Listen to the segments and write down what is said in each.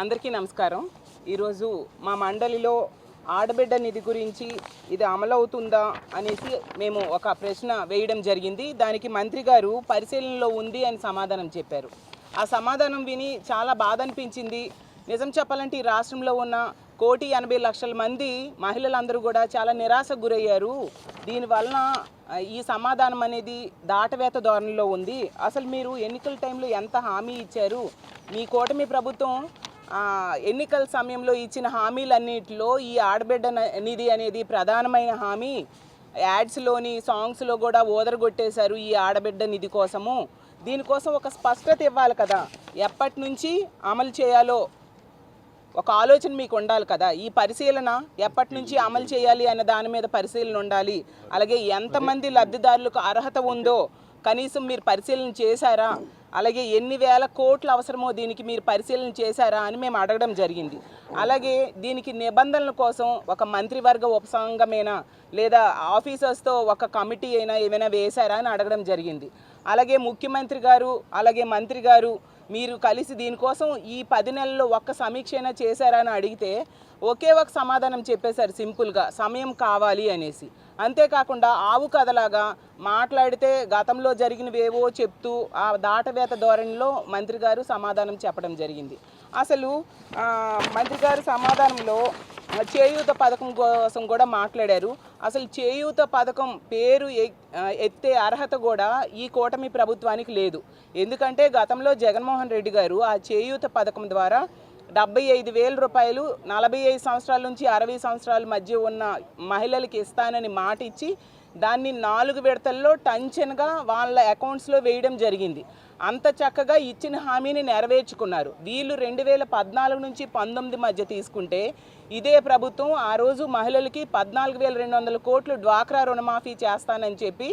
అందరికీ నమస్కారం. ఈరోజు మా మండలిలో ఆడబిడ్డ నిధి గురించి ఇది అమలవుతుందా అనేసి మేము ఒక ప్రశ్న వేయడం జరిగింది. దానికి మంత్రి గారు పరిశీలనలో ఉంది అని సమాధానం చెప్పారు. ఆ సమాధానం విని చాలా బాధ అనిపించింది. నిజం చెప్పాలంటే ఈ రాష్ట్రంలో ఉన్న 1,80,00,000 మంది మహిళలందరూ కూడా చాలా నిరాశకు గురయ్యారు. దీనివలన ఈ సమాధానం అనేది దాటవేత ధోరణిలో ఉంది. అసలు మీరు ఎన్నికల టైంలో ఎంత హామీ ఇచ్చారు? మీ కూటమి ప్రభుత్వం ఎన్నికల సమయంలో ఇచ్చిన హామీలన్నిటిలో ఈ ఆడబిడ్డ నిధి అనేది ప్రధానమైన హామీ. యాడ్స్లోని సాంగ్స్లో కూడా ఓదరగొట్టేశారు ఈ ఆడబిడ్డ నిధి కోసము. దీనికోసం ఒక స్పష్టత ఇవ్వాలి కదా, ఎప్పటి నుంచి అమలు చేయాలో ఒక ఆలోచన మీకు ఉండాలి కదా. ఈ పరిశీలన ఎప్పటి నుంచి అమలు చేయాలి అన్న దాని మీద పరిశీలన ఉండాలి. అలాగే ఎంతమంది లబ్ధిదారులకు అర్హత ఉందో కనీసం మీరు పరిశీలన చేశారా, అలాగే ఎన్ని వేల కోట్లు అవసరమో దీనికి మీరు పరిశీలన చేశారా అని మేము అడగడం జరిగింది. అలాగే దీనికి నిబంధనల కోసం ఒక మంత్రివర్గ ఉపసంఘమేనా లేదా ఆఫీసర్స్తో ఒక కమిటీ అయినా ఏమైనా వేశారా అని అడగడం జరిగింది. అలాగే ముఖ్యమంత్రి గారు అలాగే మంత్రి గారు మీరు కలిసి దీనికోసం ఈ 10 నెలల్లో ఒక్క సమీక్ష అయినా చేశారా అని అడిగితే ఒకే ఒక సమాధానం చెప్పేశారు సింపుల్గా, సమయం కావాలి అనేసి. అంతేకాకుండా ఆవు కథలాగా మాట్లాడితే గతంలో జరిగినవేవో చెప్తూ ఆ దాటవేత ధోరణిలో మంత్రి గారు సమాధానం చెప్పడం జరిగింది. అసలు మంత్రి గారు సమాధానంలో చేయూత పథకం కోసం కూడా మాట్లాడారు. అసలు చేయూత పథకం పేరు ఎత్తే అర్హత కూడా ఈ కూటమి ప్రభుత్వానికి లేదు. ఎందుకంటే గతంలో జగన్మోహన్ రెడ్డి గారు ఆ చేయూత పథకం ద్వారా 75,000 రూపాయలు 45 సంవత్సరాల నుంచి 60 సంవత్సరాల మధ్య ఉన్న మహిళలకి ఇస్తానని మాట ఇచ్చి దాన్ని 4 విడతల్లో టంచన్గా వాళ్ళ అకౌంట్స్లో వేయడం జరిగింది. అంత చక్కగా ఇచ్చిన హామీని నెరవేర్చుకున్నారు. వీళ్ళు 2014 నుంచి 19 మధ్య తీసుకుంటే ఇదే ప్రభుత్వం ఆ రోజు మహిళలకి 14,200 కోట్లు డ్వాక్రా రుణమాఫీ చేస్తానని చెప్పి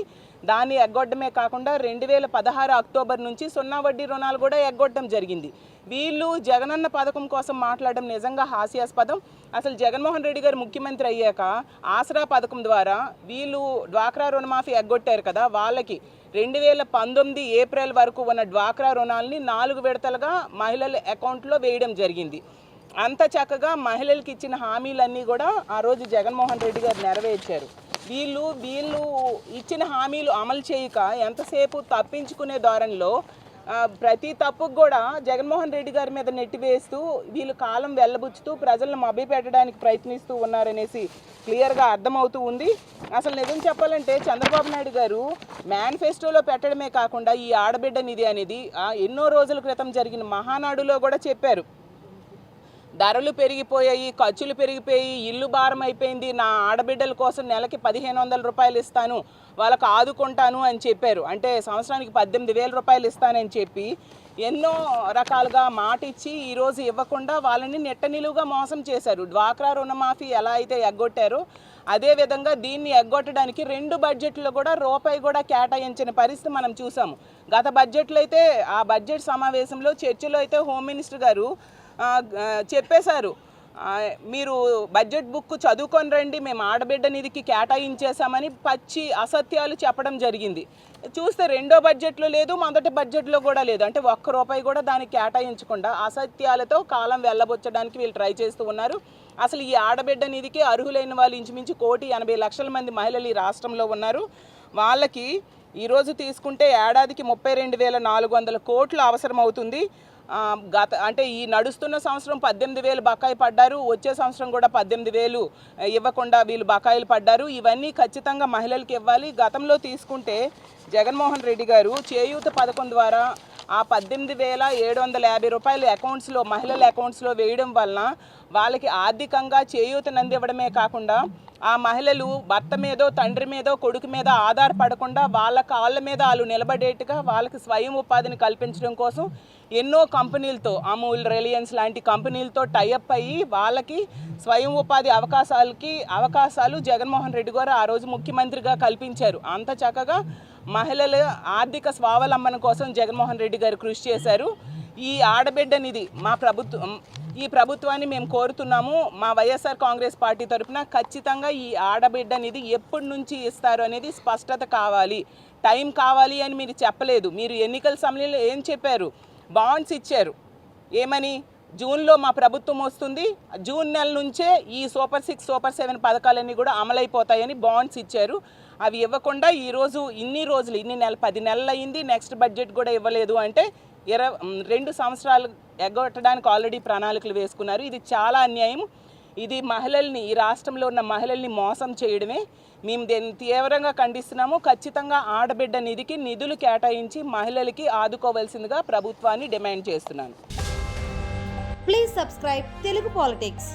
దాన్ని ఎగ్గొట్టడమే కాకుండా 2016 అక్టోబర్ నుంచి 0 వడ్డీ రుణాలు కూడా ఎగ్గొట్టడం జరిగింది. వీళ్ళు జగనన్న పథకం కోసం మాట్లాడడం నిజంగా హాస్యాస్పదం. అసలు జగన్మోహన్ రెడ్డి గారు ముఖ్యమంత్రి అయ్యాక ఆసరా పథకం ద్వారా వీళ్ళు డ్వాక్రా రుణమాఫీ ఎగ్గొట్టారు కదా, వాళ్ళకి 2019 ఏప్రిల్ వరకు ఉన్న డ్వాక్రా రుణాలని 4 విడతలుగా మహిళల అకౌంట్లో వేయడం జరిగింది. అంత చక్కగా మహిళలకు ఇచ్చిన హామీలన్నీ కూడా ఆ రోజు జగన్మోహన్ రెడ్డి గారు నెరవేర్చారు. వీళ్ళు ఇచ్చిన హామీలు అమలు చేయక ఎంతసేపు తప్పించుకునే ధోరణిలో ప్రతి తప్పుకు కూడా జగన్మోహన్ రెడ్డి గారి మీద నెట్టివేస్తూ వీళ్ళు కాలం వెళ్ళబుచ్చుతూ ప్రజలను మభ్యపెట్టడానికి ప్రయత్నిస్తూ ఉన్నారనేసి క్లియర్గా అర్థమవుతూ ఉంది. అసలు నిజం చెప్పాలంటే చంద్రబాబు నాయుడు గారు మేనిఫెస్టోలో పెట్టడమే కాకుండా ఈ ఆడబిడ్డ నిధి అనేది ఎన్నో రోజుల క్రితం జరిగిన మహానాడులో కూడా చెప్పారు. ధరలు పెరిగిపోయాయి, ఖర్చులు పెరిగిపోయి, ఇల్లు భారం అయిపోయింది, నా ఆడబిడ్డల కోసం నెలకి 1,500 రూపాయలు ఇస్తాను, వాళ్ళకు ఆదుకుంటాను అని చెప్పారు. అంటే సంవత్సరానికి 18,000 రూపాయలు ఇస్తానని చెప్పి ఎన్నో రకాలుగా మాట ఇచ్చి ఈరోజు ఇవ్వకుండా వాళ్ళని నెట్ట నిలువుగా మోసం చేశారు. డ్వాక్రా రుణమాఫీ ఎలా అయితే ఎగ్గొట్టారో అదేవిధంగా దీన్ని ఎగ్గొట్టడానికి 2 బడ్జెట్లో కూడా రూపాయి కూడా కేటాయించిన పరిస్థితి మనం చూసాము. గత బడ్జెట్లో అయితే ఆ బడ్జెట్ సమావేశంలో చర్చలో అయితే హోమ్ మినిస్టర్ గారు చెప్పేశారు, మీరు బడ్జెట్ బుక్ చదువుకొని రండి, మేము ఆడబిడ్డ నిధికి కేటాయించేశామని పచ్చి అసత్యాలు చెప్పడం జరిగింది. చూస్తే రెండో బడ్జెట్లో లేదు, మొదటి బడ్జెట్లో కూడా లేదు. అంటే ₹1 కూడా దానికి కేటాయించకుండా అసత్యాలతో కాలం వెళ్ళబొచ్చడానికి వీళ్ళు ట్రై చేస్తూ ఉన్నారు. అసలు ఈ ఆడబిడ్డ నిధికి అర్హులైన వాళ్ళు ఇంచుమించు 1,80,00,000 మంది మహిళలు ఈ రాష్ట్రంలో ఉన్నారు. వాళ్ళకి ఈరోజు తీసుకుంటే ఏడాదికి 32,400 కోట్లు అవసరం అవుతుంది. అంటే ఈ నడుస్తున్న సంవత్సరం 18,000 బకాయి పడ్డారు, వచ్చే సంవత్సరం కూడా 18,000 ఇవ్వకుండా వీళ్ళు బకాయిలు పడ్డారు. ఇవన్నీ ఖచ్చితంగా మహిళలకు ఇవ్వాలి. గతంలో తీసుకుంటే జగన్మోహన్ రెడ్డి గారు చేయూత పథకం ద్వారా ఆ 18,750 రూపాయలు అకౌంట్స్లో మహిళల అకౌంట్స్లో వేయడం వలన వాళ్ళకి ఆర్థికంగా చేయూతను అందివ్వడమే కాకుండా ఆ మహిళలు భర్త మీదో తండ్రి మీదో కొడుకు మీద ఆధారపడకుండా వాళ్ళ కాళ్ళ మీద వాళ్ళు నిలబడేట్టుగా వాళ్ళకి స్వయం ఉపాధిని కల్పించడం కోసం ఎన్నో కంపెనీలతో, అమూల్, రిలయన్స్ లాంటి కంపెనీలతో టైఅప్ అయ్యి వాళ్ళకి స్వయం ఉపాధి అవకాశాలు జగన్మోహన్ రెడ్డి గారు ఆ రోజు ముఖ్యమంత్రిగా కల్పించారు. అంత చక్కగా మహిళల ఆర్థిక స్వావలంబన కోసం జగన్మోహన్ రెడ్డి గారు కృషి చేశారు. ఈ ఆడబిడ్డ నిధి ఈ ప్రభుత్వాన్ని మేము కోరుతున్నాము. మా వైఎస్ఆర్ కాంగ్రెస్ పార్టీ తరఫున ఖచ్చితంగా ఈ ఆడబిడ్డ నిధి ఎప్పటి నుంచి ఇస్తారు అనేది స్పష్టత కావాలి. టైం కావాలి అని మీరు చెప్పలేదు. మీరు ఎన్నికల సమయంలో ఏం చెప్పారు? బాండ్స్ ఇచ్చారు. ఏమని? జూన్లో మా ప్రభుత్వం వస్తుంది, జూన్ నెల నుంచే ఈ సూపర్ 6 సూపర్ 7 పథకాలన్నీ కూడా అమలైపోతాయని బాండ్స్ ఇచ్చారు. అవి ఇవ్వకుండా ఈరోజు ఇన్ని 10 నెలలు అయింది, నెక్స్ట్ బడ్జెట్ కూడా ఇవ్వలేదు అంటే 2 సంవత్సరాలు ఎగ్గొట్టడానికి ఆల్రెడీ ప్రణాళికలు వేసుకున్నారు. ఇది చాలా అన్యాయం. ఇది మహిళల్ని, ఈ రాష్ట్రంలో ఉన్న మహిళల్ని మోసం చేయడమే. మేము దీన్ని తీవ్రంగా ఖండిస్తున్నాము. ఖచ్చితంగా ఆడబిడ్డ నిధికి నిధులు కేటాయించి మహిళలకి ఆదుకోవాల్సిందిగా ప్రభుత్వాన్ని డిమాండ్ చేస్తున్నాను. Please subscribe Telugu politics.